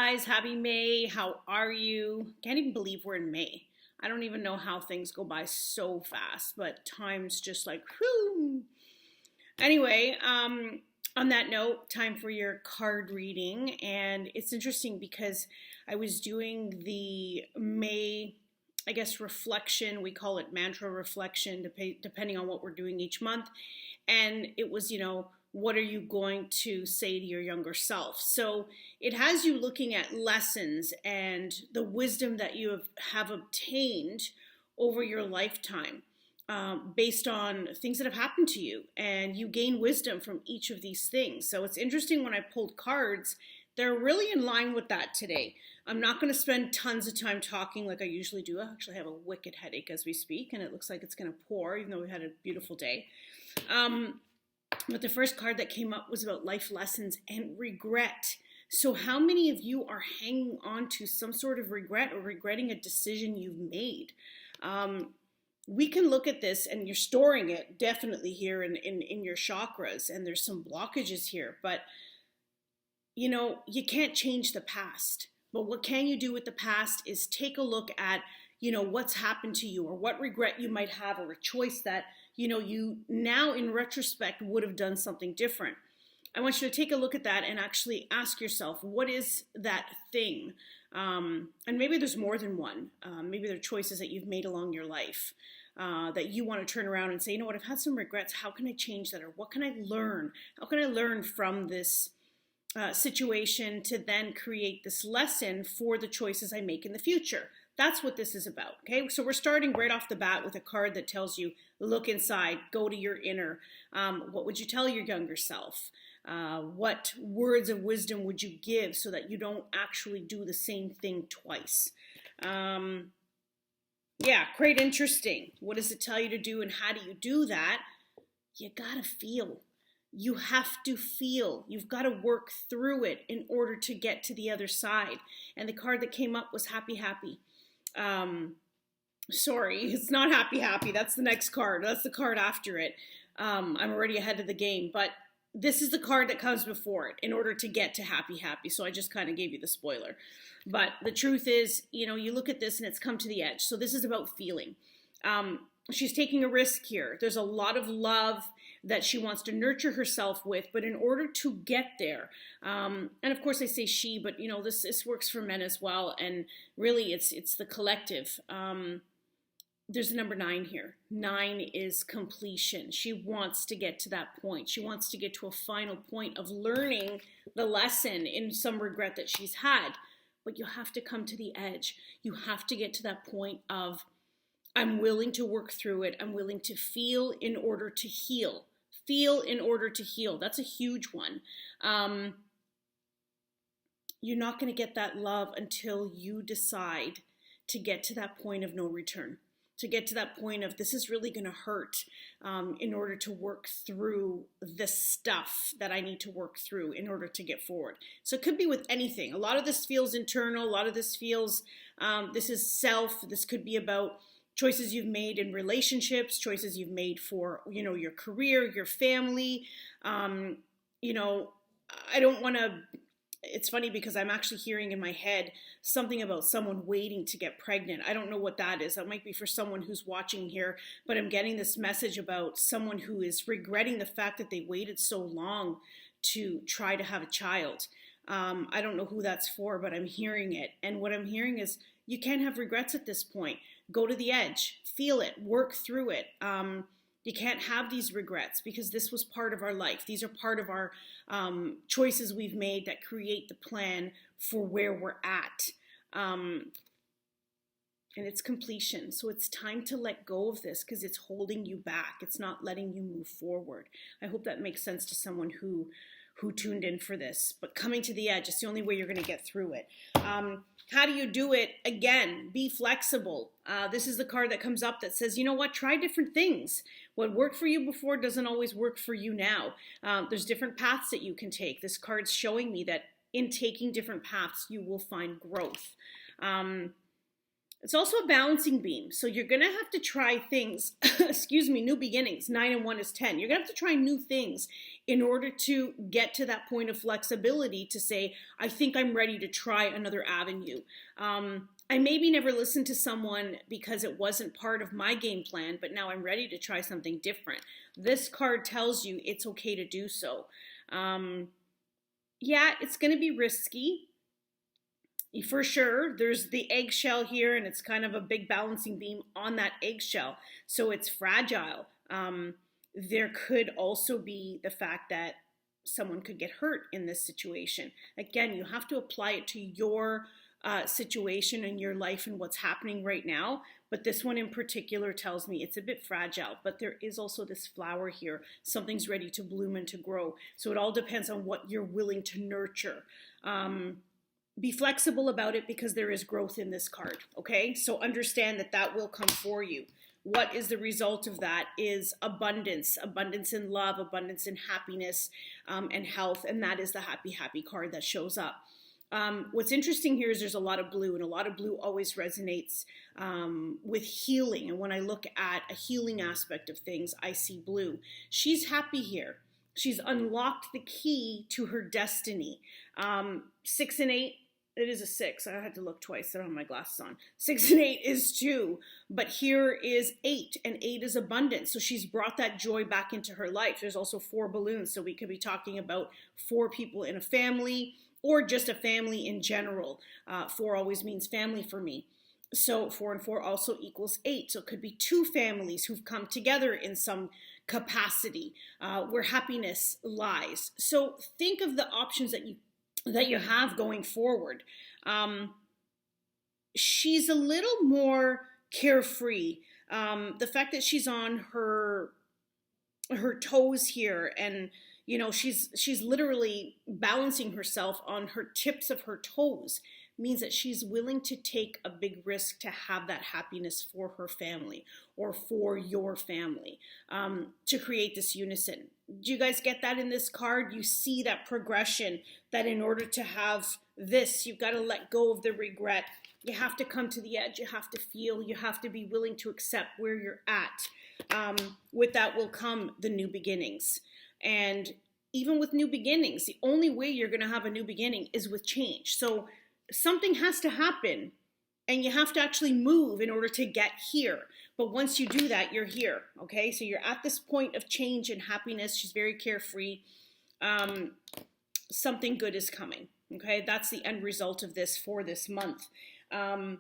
guys, happy May. How are you? Can't even believe we're in May. I don't even know how things go by so fast, but time's just like, whew. Anyway, on that note, time for your card reading. And it's interesting because I was doing the May, I guess, reflection. We call it mantra reflection, depending on what we're doing each month. And it was, what are you going to say to your younger self? So it has you looking at lessons and the wisdom that you have obtained over your lifetime, based on things that have happened to you, and you gain wisdom from each of these things. So it's interesting, when I pulled cards, they're really in line with that today. I'm not going to spend tons of time talking like I usually do. I actually have a wicked headache as we speak, and it looks like it's going to pour, even though we had a beautiful day. But the first card that came up was about life lessons and regret. So how many of you are hanging on to some sort of regret or regretting a decision you've made? We can look at this, and you're storing it definitely here in your chakras, and there's some blockages here. But, you can't change the past. But what can you do with the past is take a look at, what's happened to you, or what regret you might have, or a choice that, you now in retrospect would have done something different. I want you to take a look at that and actually ask yourself, what is that thing? And maybe there's more than one. Maybe there are choices that you've made along your life that you want to turn around and say, you know what, I've had some regrets. How can I change that? Or what can I learn? How can I learn from this situation to then create this lesson for the choices I make in the future? That's what this is about, okay? So we're starting right off the bat with a card that tells you, look inside, go to your inner. What would you tell your younger self? What words of wisdom would you give so that you don't actually do the same thing twice? Yeah, quite interesting. What does it tell you to do, and how do you do that? You gotta feel. You have to feel. You've got to work through it in order to get to the other side. And the card that came up was happy, happy. Sorry, it's not happy, happy. That's the next card. That's the card after it. I'm already ahead of the game, but this is the card that comes before it in order to get to happy, happy. So I just kind of gave you the spoiler. But the truth is, you look at this and it's come to the edge. So this is about feeling. She's taking a risk here. There's a lot of love that she wants to nurture herself with, but in order to get there, and of course I say she, but this works for men as well, and really it's the collective. There's a number 9 here. 9 is completion. She wants to get to that point. She wants to get to a final point of learning the lesson in some regret that she's had, but you have to come to the edge. You have to get to that point of, I'm willing to work through it. I'm willing to feel in order to heal. Feel in order to heal. That's a huge one. You're not going to get that love until you decide to get to that point of no return. To get to that point of, this is really going to hurt, in order to work through the stuff that I need to work through in order to get forward. So it could be with anything. A lot of this feels internal. A lot of this feels, this is self. This could be about choices you've made in relationships, choices you've made for, your career, your family. I don't want to, it's funny because I'm actually hearing in my head something about someone waiting to get pregnant. I don't know what that is. That might be for someone who's watching here, but I'm getting this message about someone who is regretting the fact that they waited so long to try to have a child. I don't know who that's for, but I'm hearing it. And what I'm hearing is, you can't have regrets at this point. Go to the edge, feel it, work through it. You can't have these regrets because this was part of our life. These are part of our choices we've made that create the plan for where we're at. And it's completion. So it's time to let go of this because it's holding you back. It's not letting you move forward. I hope that makes sense to someone who tuned in for this. But coming to the edge is the only way you're going to get through it. How do you do it? Again, be flexible. This is the card that comes up that says, you know what, try different things. What worked for you before doesn't always work for you now. There's different paths that you can take. This card's showing me that in taking different paths, you will find growth. It's also a balancing beam. So you're going to have to try things, excuse me, new beginnings. 9 and 1 is 10. You're going to have to try new things in order to get to that point of flexibility to say, I think I'm ready to try another avenue. I maybe never listened to someone because it wasn't part of my game plan, but now I'm ready to try something different. This card tells you it's okay to do so. Yeah, it's going to be risky. For sure, there's the eggshell here, and it's kind of a big balancing beam on that eggshell, so it's fragile. There could also be the fact that someone could get hurt in this situation. Again, you have to apply it to your situation and your life and what's happening right now, but this one in particular tells me it's a bit fragile, but there is also this flower here. Something's ready to bloom and to grow, so it all depends on what you're willing to nurture. Be flexible about it because there is growth in this card, okay? So understand that that will come for you. What is the result of that is abundance, abundance in love, abundance in happiness and health, and that is the happy, happy card that shows up. What's interesting here is there's a lot of blue, and a lot of blue always resonates with healing. And when I look at a healing aspect of things, I see blue. She's happy here. She's unlocked the key to her destiny. 6 and 8, it is a 6. I had to look twice. I don't have my glasses on. 6 and 8 is 2, but here is 8, and 8 is abundance. So she's brought that joy back into her life. There's also 4 balloons, so we could be talking about 4 people in a family or just a family in general. 4 always means family for me. So 4 and 4 also equals 8. So it could be 2 families who've come together in some capacity where happiness lies. So think of the options that you have going forward. She's a little more carefree. The fact that she's on her toes here, and you know she's literally balancing herself on her tips of her toes, means that she's willing to take a big risk to have that happiness for her family or for your family, to create this unison. Do you guys get that in this card? You see that progression, that in order to have this, you've got to let go of the regret. You have to come to the edge. You have to feel. You have to be willing to accept where you're at. With that will come the new beginnings. And even with new beginnings, the only way you're going to have a new beginning is with change. So something has to happen, and you have to actually move in order to get here. But once you do that, you're here, okay? So you're at this point of change and happiness. She's very carefree. Something good is coming, okay? That's the end result of this for this month. And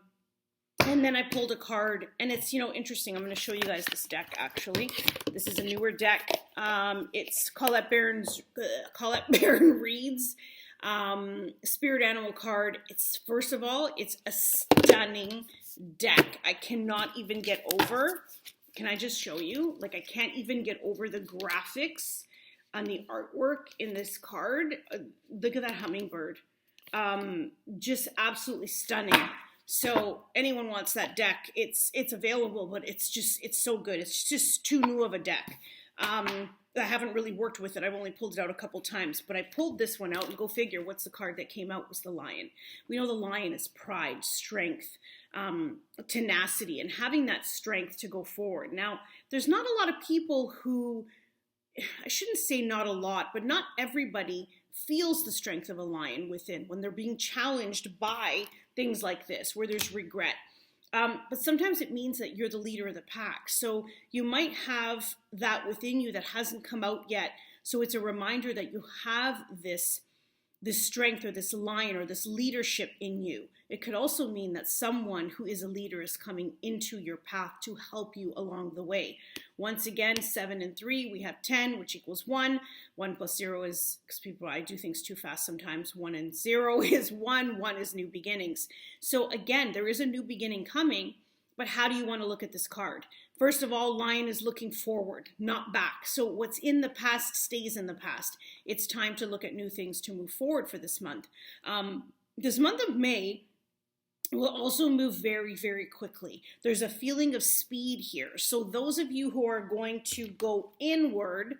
then I pulled a card, and it's, interesting. I'm going to show you guys this deck, actually. This is a newer deck. It's Colette Baron Reed's spirit animal card. First of all, it's a stunning deck. I cannot even get over. Can I just show you? Like, I can't even get over the graphics on the artwork in this card. Look at that hummingbird. Just absolutely stunning. So anyone wants that deck, it's available, but it's so good. It's just too new of a deck. I haven't really worked with it. I've only pulled it out a couple times, but I pulled this one out, and go figure, what's the card that came out was the lion. We know the lion is pride, strength, tenacity, and having that strength to go forward. Now, there's not a lot of people who, I shouldn't say not a lot, but not everybody feels the strength of a lion within when they're being challenged by things like this, where there's regret. But sometimes it means that you're the leader of the pack. So you might have that within you that hasn't come out yet. So it's a reminder that you have this strength or this lion or this leadership in you. It could also mean that someone who is a leader is coming into your path to help you along the way. Once again, 7 and 3, we have 10, which equals 1. 1 plus 0 is, because I do things too fast sometimes, 1 and 0 is 1. 1 is new beginnings. So again, there is a new beginning coming, but how do you want to look at this card? First of all, lion is looking forward, not back. So what's in the past stays in the past. It's time to look at new things to move forward for this month. This month of May will also move very, very quickly. There's a feeling of speed here. So those of you who are going to go inward,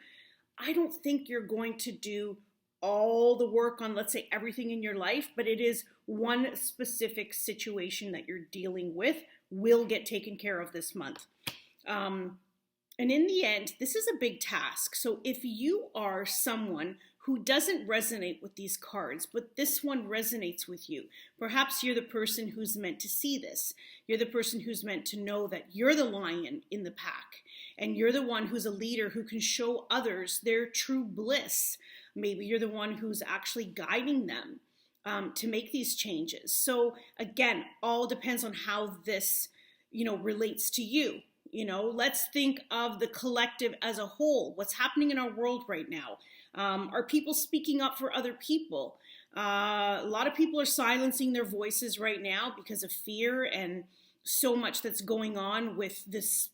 I don't think you're going to do all the work on, let's say, everything in your life, but it is one specific situation that you're dealing with will get taken care of this month. And in the end, this is a big task. So if you are someone who doesn't resonate with these cards, but this one resonates with you, perhaps you're the person who's meant to see this. You're the person who's meant to know that you're the lion in the pack, and you're the one who's a leader who can show others their true bliss. Maybe you're the one who's actually guiding them to make these changes. So again, all depends on how this, relates to you. Let's think of the collective as a whole. What's happening in our world right now? Are people speaking up for other people? A lot of people are silencing their voices right now because of fear and so much that's going on with this.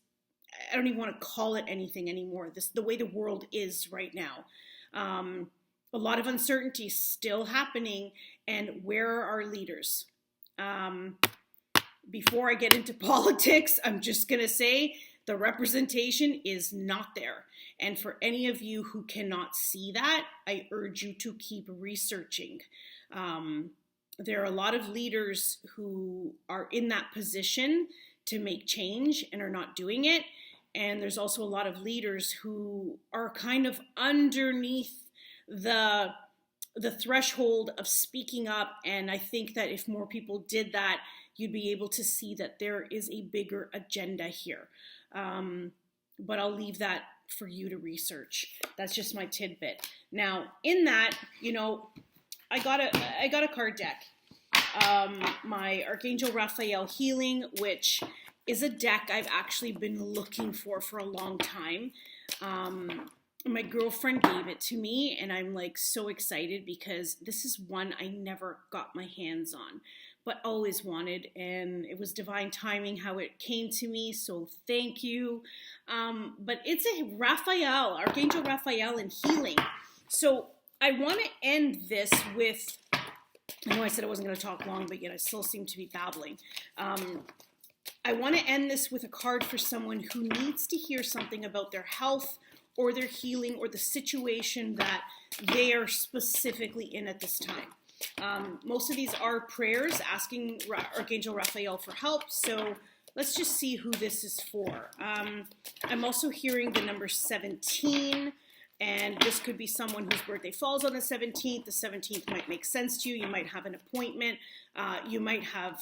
I don't even want to call it anything anymore. The way the world is right now. A lot of uncertainty still happening. And where are our leaders? Before I get into politics, I'm just going to say the representation is not there. And for any of you who cannot see that, I urge you to keep researching. There are a lot of leaders who are in that position to make change and are not doing it. And there's also a lot of leaders who are kind of underneath the threshold of speaking up. And I think that if more people did that, you'd be able to see that there is a bigger agenda here. But I'll leave that for you to research. That's just my tidbit. Now, in that, I got a card deck. My Archangel Raphael Healing, which is a deck I've actually been looking for a long time. My girlfriend gave it to me, and I'm like so excited because this is one I never got my hands on, but always wanted, and it was divine timing how it came to me, so thank you. But it's a Raphael, Archangel Raphael in healing. So I want to end this with, I know I said I wasn't going to talk long, but yet I still seem to be babbling. I want to end this with a card for someone who needs to hear something about their health or their healing or the situation that they are specifically in at this time. Most of these are prayers asking Archangel Raphael for help, so let's just see who this is for. I'm also hearing the number 17, and this could be someone whose birthday falls on the 17th. The 17th might make sense to you. You might have an appointment. You might have,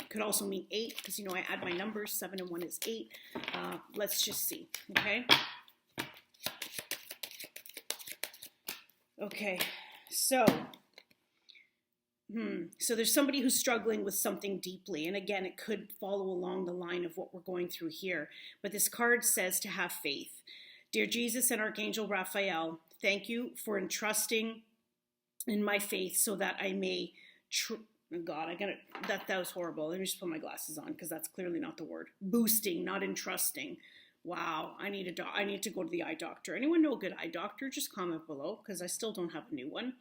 could also mean 8, because I add my numbers. 7 and 1 is 8. Let's just see, okay? Okay, so there's somebody who's struggling with something deeply. And again, it could follow along the line of what we're going through here. But this card says to have faith. Dear Jesus and Archangel Raphael, thank you for entrusting in my faith so that I may... God, that was horrible. Let me just put my glasses on because that's clearly not the word. Boosting, not entrusting. Wow, I need to go to the eye doctor. Anyone know a good eye doctor? Just comment below because I still don't have a new one.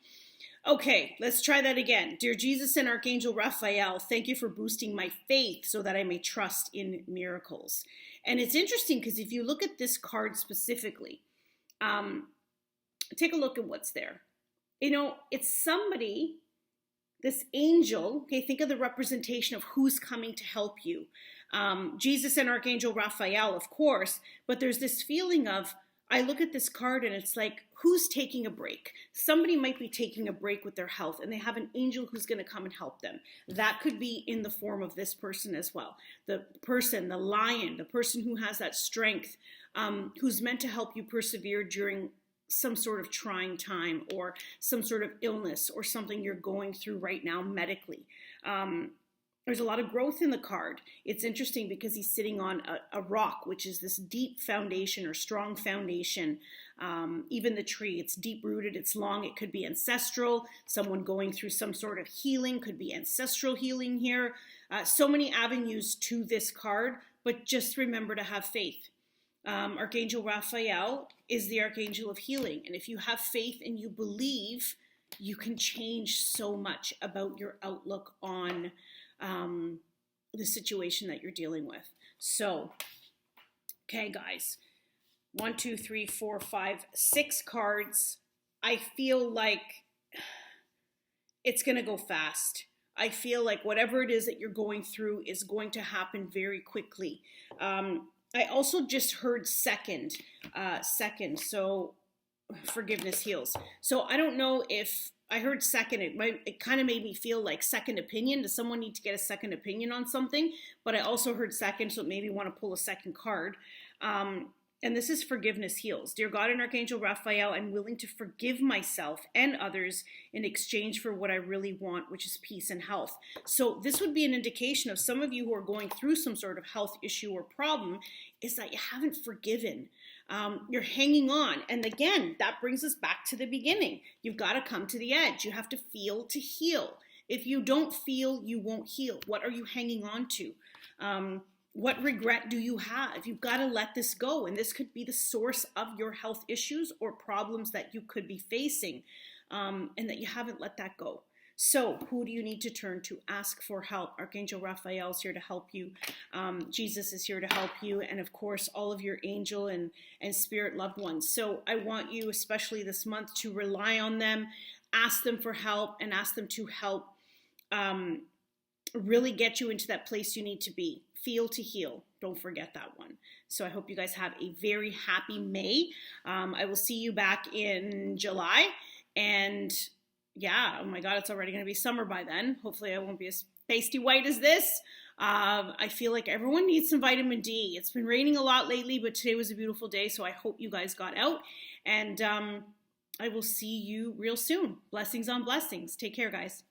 Okay, let's try that again. Dear Jesus and Archangel Raphael, thank you for boosting my faith so that I may trust in miracles. And it's interesting because if you look at this card specifically, take a look at what's there. It's somebody, this angel, okay, think of the representation of who's coming to help you. Jesus and Archangel Raphael, of course, but there's this feeling of, I look at this card and it's like, who's taking a break? Somebody might be taking a break with their health and they have an angel who's going to come and help them. That could be in the form of this person as well. The person, the lion, the person who has that strength, who's meant to help you persevere during some sort of trying time or some sort of illness or something you're going through right now medically. There's a lot of growth in the card. It's interesting because he's sitting on a rock, which is this deep foundation or strong foundation. Even the tree, it's deep rooted, it's long, it could be ancestral. Someone going through some sort of healing, could be ancestral healing here. So many avenues to this card, but just remember to have faith. Archangel Raphael is the Archangel of healing. And if you have faith and you believe, you can change so much about your outlook on the situation that you're dealing with. So, okay, guys, 1, 2, 3, 4, 5, 6 cards. I feel like it's going to go fast. I feel like whatever it is that you're going through is going to happen very quickly. I also just heard second. So forgiveness heals. So I don't know if I heard second. It kind of made me feel like second opinion. Does someone need to get a second opinion on something? But I also heard second, so it made me want to pull a second card. And this is forgiveness heals. Dear God and Archangel Raphael, I'm willing to forgive myself and others in exchange for what I really want, which is peace and health. So this would be an indication of some of you who are going through some sort of health issue or problem is that you haven't forgiven. You're hanging on. And again, that brings us back to the beginning. You've got to come to the edge. You have to feel to heal. If you don't feel, you won't heal. What are you hanging on to? What regret do you have? You've got to let this go. And this could be the source of your health issues or problems that you could be facing, and that you haven't let that go. So who do you need to turn to? Ask for help. Archangel Raphael is here to help you. Jesus is here to help you. And of course, all of your angel and spirit loved ones. So I want you, especially this month, to rely on them, ask them for help, and ask them to help really get you into that place you need to be. Feel to heal. Don't forget that one. So I hope you guys have a very happy May. I will see you back in July. And yeah, oh my God, it's already going to be summer by then. Hopefully I won't be as pasty white as this. I feel like everyone needs some vitamin D. It's been raining a lot lately, but today was a beautiful day. So I hope you guys got out. And I will see you real soon. Blessings on blessings. Take care, guys.